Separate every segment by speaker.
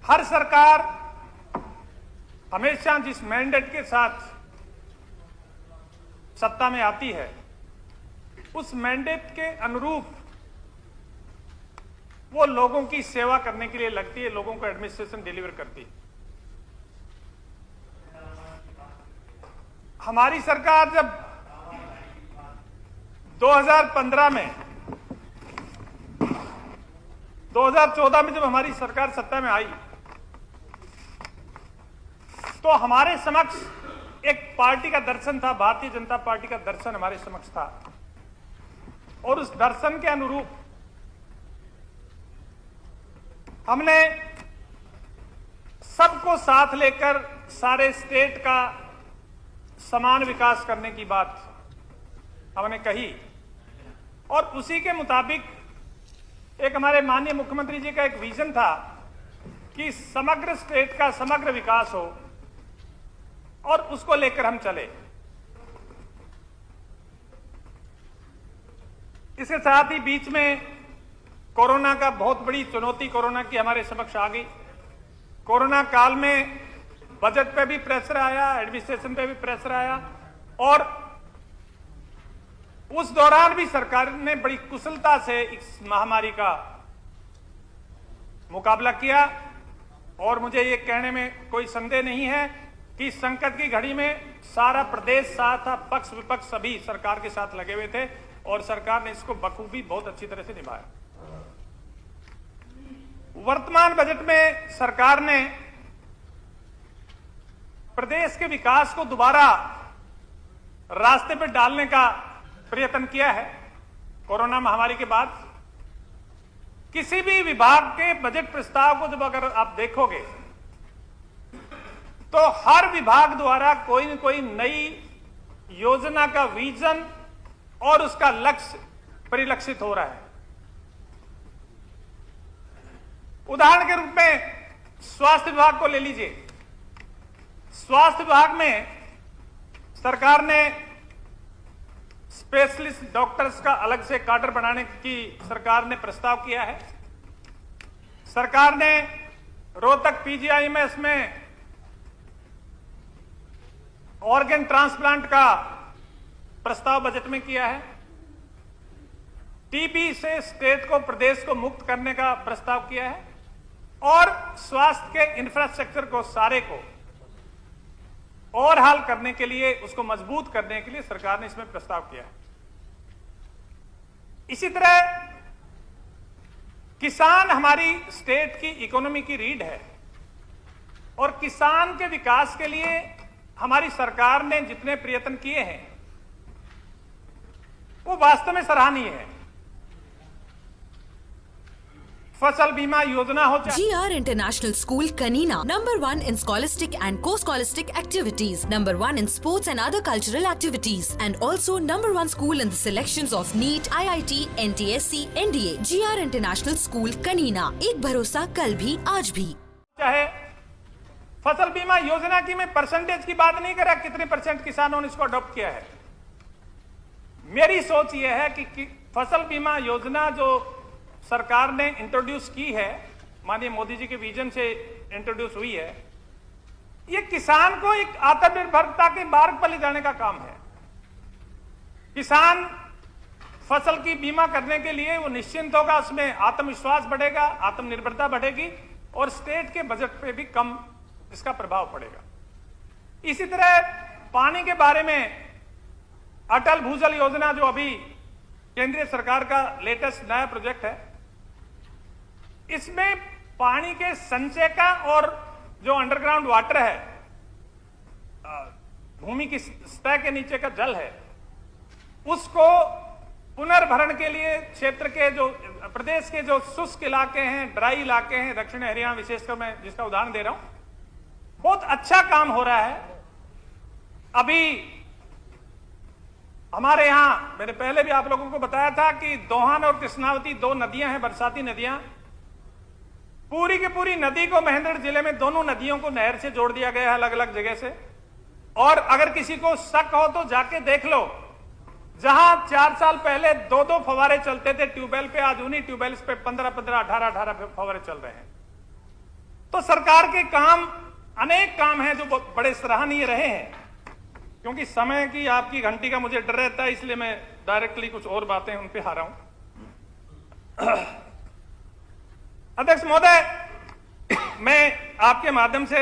Speaker 1: हर सरकार हमेशा जिस मैंडेट के साथ सत्ता में आती है, उस मैंडेट के अनुरूप वो लोगों की सेवा करने के लिए लगती है, लोगों को एडमिनिस्ट्रेशन डिलीवर करती है। हमारी सरकार जब 2015 में 2014 में जब हमारी सरकार सत्ता में आई, तो हमारे समक्ष एक पार्टी का दर्शन था, भारतीय जनता पार्टी का दर्शन हमारे समक्ष था, और उस दर्शन के अनुरूप हमने सबको साथ लेकर सारे स्टेट का समान विकास करने की बात हमने कही, और उसी के मुताबिक एक हमारे माननीय मुख्यमंत्री जी का एक विजन था कि समग्र स्टेट का समग्र विकास हो, और उसको लेकर हम चले। इसके साथ ही बीच में कोरोना का बहुत बड़ी चुनौती कोरोना की हमारे समक्ष आ गई। कोरोना काल में बजट पे भी प्रेशर आया, एडमिनिस्ट्रेशन पे भी प्रेशर आया, और उस दौरान भी सरकार ने बड़ी कुशलता से इस महामारी का मुकाबला किया। और मुझे ये कहने में कोई संदेह नहीं है कि संकट की घड़ी में सारा प्रदेश साथ था, पक्ष विपक्ष सभी सरकार के साथ लगे हुए थे, और सरकार ने इसको बखूबी बहुत अच्छी तरह से निभाया। वर्तमान बजट में सरकार ने प्रदेश के विकास को दोबारा रास्ते पर डालने का प्रयत्न किया है। कोरोना महामारी के बाद किसी भी विभाग के बजट प्रस्ताव को जब अगर आप देखोगे, तो हर विभाग द्वारा कोई न कोई नई योजना का विजन और उसका लक्ष्य परिलक्षित हो रहा है। उदाहरण के रूप में स्वास्थ्य विभाग को ले लीजिए। स्वास्थ्य विभाग में सरकार ने स्पेशलिस्ट डॉक्टर्स का अलग से काडर बनाने की सरकार ने प्रस्ताव किया है। सरकार ने रोहतक पीजीआईएमएस में ऑर्गन ट्रांसप्लांट का प्रस्ताव बजट में किया है। टीबी से स्टेट को, प्रदेश को मुक्त करने का प्रस्ताव किया है, और स्वास्थ्य के इंफ्रास्ट्रक्चर को सारे को ओवरहाल करने के लिए, उसको मजबूत करने के लिए सरकार ने इसमें प्रस्ताव किया है। इसी तरह किसान हमारी स्टेट की इकोनॉमी की रीढ़ है, और किसान के विकास के लिए हमारी सरकार ने जितने प्रयत्न किए हैं वो वास्तव में सराहनीय है। फसल बीमा योजना हो चाहे
Speaker 2: GR International School Kanina, number 1 in scholastic and co-scholastic activities, number 1 in sports and other cultural activities, and also number 1 school in the selections of NEET, IIT, NTSC, NDA. GR International School Kanina, एक भरोसा कल भी आज भी।
Speaker 1: चाहे फसल बीमा योजना की मैं परसेंटेज की बात नहीं कर रहा, कितने परसेंट किसानों ने इसको अडॉप्ट किया है। मेरी सोच यह है कि फसल बीमा योजना जो सरकार ने इंट्रोड्यूस की है, माननीय मोदी जी के विजन से इंट्रोड्यूस हुई है, ये किसान को एक आत्मनिर्भरता के मार्ग पर ले जाने का काम है। किसान फसल की बीमा करने के लिए वो निश्चिंत होगा, उसमें आत्मविश्वास बढ़ेगा, आत्मनिर्भरता बढ़ेगी, और स्टेट के बजट पे भी कम इसका प्रभाव पड़ेगा। इसी तरह पानी के बारे में अटल भूजल योजना जो अभी केंद्रीय सरकार का लेटेस्ट नया प्रोजेक्ट है, इसमें पानी के संचय का और जो अंडरग्राउंड वाटर है, भूमि की सतह के नीचे का जल है, उसको पुनर्भरण के लिए क्षेत्र के जो प्रदेश के जो शुष्क इलाके हैं, ड्राई इलाके हैं, दक्षिण हरियाणा विशेषकर मैं जिसका उदाहरण दे रहा हूं, बहुत अच्छा काम हो रहा है। अभी हमारे यहां मैंने पहले भी आप लोगों को बताया था कि दोहान और कृष्णावती दो नदियां हैं, बरसाती नदियां। पूरी की पूरी नदी को महेंद्रगढ़ जिले में दोनों नदियों को नहर से जोड़ दिया गया है अलग अलग जगह से। और अगर किसी को शक हो तो जाके देख लो, जहां 4 साल पहले 2-2 फवारे चलते थे ट्यूबवेल पे, आज उन्हीं ट्यूबवेल्स पे 15-15, 18-18 फवारे चल रहे हैं। तो सरकार के काम, अनेक काम हैं जो बड़े सराहनीय रहे हैं। क्योंकि समय की, आपकी घंटी का मुझे डर रहता है, इसलिए मैं डायरेक्टली कुछ और बातें उन पे आ रहा हूं। अध्यक्ष महोदय, मैं आपके माध्यम से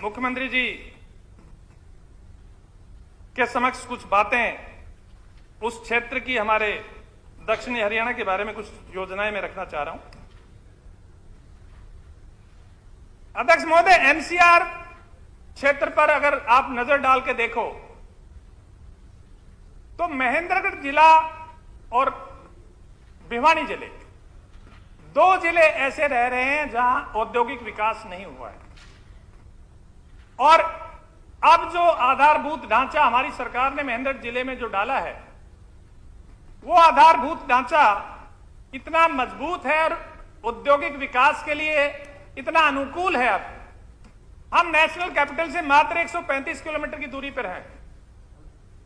Speaker 1: मुख्यमंत्री जी के समक्ष कुछ बातें उस क्षेत्र की, हमारे दक्षिणी हरियाणा के बारे में कुछ योजनाएं मैं रखना चाह रहा हूं। अध्यक्ष महोदय, एनसीआर क्षेत्र पर अगर आप नजर डाल के देखो तो महेंद्रगढ़ जिला और भिवानी जिले, दो जिले ऐसे रह रहे हैं जहां औद्योगिक विकास नहीं हुआ है। और अब जो आधारभूत ढांचा हमारी सरकार ने महेंद्रगढ़ जिले में जो डाला है, वो आधारभूत ढांचा इतना मजबूत है और औद्योगिक विकास के लिए इतना अनुकूल है। अब हम नेशनल कैपिटल से मात्र 135 किलोमीटर की दूरी पर हैं।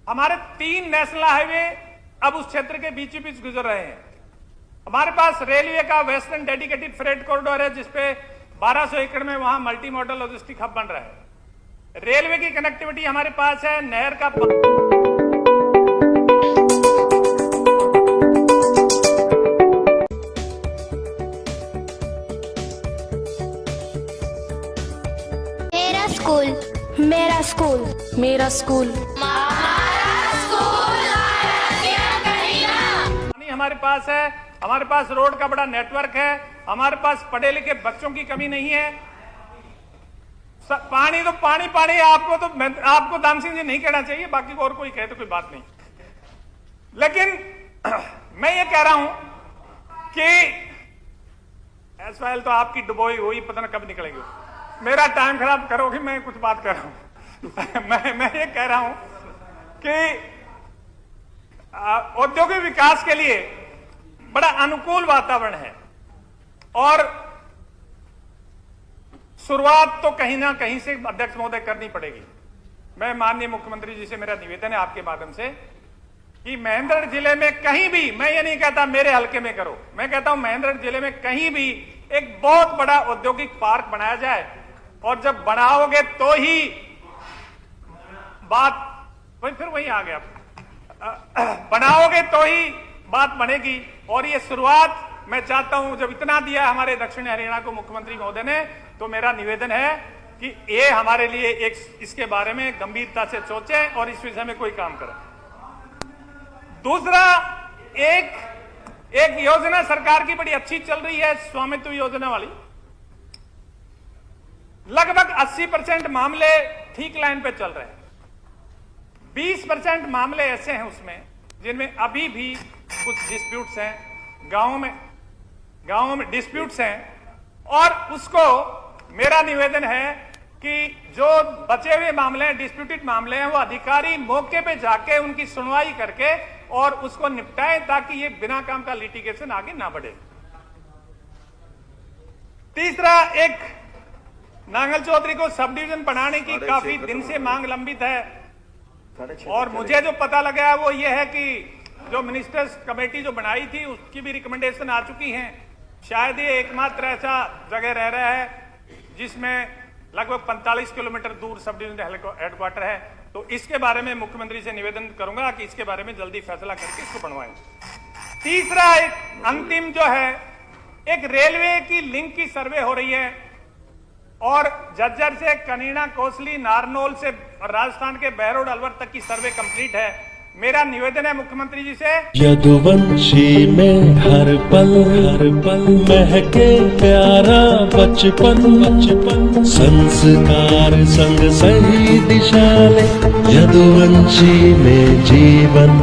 Speaker 1: हमारे 3 नेशनल हाईवे अब उस क्षेत्र के बीच गुजर रहे हैं। हमारे पास रेलवे का वेस्टर्न डेडिकेटेड फ्रेट कॉरिडोर है, जिसपे 1200 एकड़ में वहां मल्टी मॉडल लॉजिस्टिक हब बन रहा है। रेलवे की कनेक्टिविटी हमारे पास है, नहर का
Speaker 3: मेरा स्कूल, मेरा स्कूल,
Speaker 1: हमारे पास है, हमारे पास रोड का बड़ा नेटवर्क है, हमारे पास पढ़े लिखे बच्चों की कमी नहीं है। पानी तो पानी पानी, आपको दाम सिंह जी नहीं कहना चाहिए, बाकी को और कोई कहे तो कोई बात नहीं। लेकिन मैं ये कह रहा हूं कि एसवाइल तो आपकी डुबोई हुई, पता ना कब निकलेगी। मेरा टाइम खराब करोगे, मैं कुछ बात कर रहा हूं। मैं ये कह रहा हूं कि औद्योगिक विकास के लिए बड़ा अनुकूल वातावरण है और शुरुआत तो कहीं ना कहीं से अध्यक्ष महोदय करनी पड़ेगी। मैं माननीय मुख्यमंत्री जी से मेरा निवेदन है आपके माध्यम से कि महेंद्रगढ़ जिले में कहीं भी, मैं ये नहीं कहता मेरे हलके में करो, मैं कहता हूं महेंद्रगढ़ जिले में कहीं भी एक बहुत बड़ा औद्योगिक पार्क बनाया जाए। और जब बनाओगे तो ही बात, फिर वही आ गया, बनाओगे तो ही बात बनेगी। और ये शुरुआत मैं चाहता हूं, जब इतना दिया हमारे दक्षिण हरियाणा को मुख्यमंत्री महोदय ने, तो मेरा निवेदन है कि ये हमारे लिए एक, इसके बारे में गंभीरता से सोचें और इस विषय में कोई काम करें। दूसरा, एक योजना सरकार की बड़ी अच्छी चल रही है, स्वामित्व योजना वाली। लगभग 80% मामले ठीक लाइन पे चल रहे हैं। 20% मामले ऐसे हैं उसमें जिनमें अभी भी कुछ डिस्प्यूट्स हैं, गांवों में डिस्प्यूट्स हैं। और उसको मेरा निवेदन है कि जो बचे हुए मामले हैं, डिस्प्यूटेड मामले हैं, वो अधिकारी मौके पे जाके उनकी सुनवाई करके और उसको निपटाएं, ताकि ये बिना काम का लिटिगेशन आगे ना बढ़े। तीसरा, एक नांगल चौधरी को सब डिवीजन बनाने की काफी दिन से मांग लंबित है और मुझे जो पता लगा है वो ये है कि जो मिनिस्टर्स कमेटी जो बनाई थी उसकी भी रिकमेंडेशन आ चुकी हैं। शायद ये एकमात्र ऐसा जगह रह रहा है जिसमें लगभग 45 किलोमीटर दूर सब डिवीजन हेडक्वार्टर है। तो इसके बारे में मुख्यमंत्री से निवेदन करूंगा कि इसके बारे में जल्दी फैसला करके इसको बनवाएं। तीसरा, एक अंतिम जो है, एक रेलवे की लिंक की सर्वे हो रही है और झज्जर से कनीना, कोसली, नारनौल से राजस्थान के बहरोड, अलवर तक की सर्वे कंप्लीट है। मेरा निवेदन है मुख्यमंत्री जी से,
Speaker 4: यदुवंशी में हर पल महके प्यारा बचपन संस्कार संग सही दिशा ले, यदुवंशी में जीवन।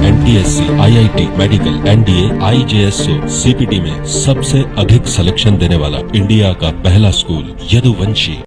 Speaker 5: NTSC, IIT, medical, NDA, IJSO, CPT में सबसे अधिक सिलेक्शन देने वाला इंडिया का पहला स्कूल यदुवंशी।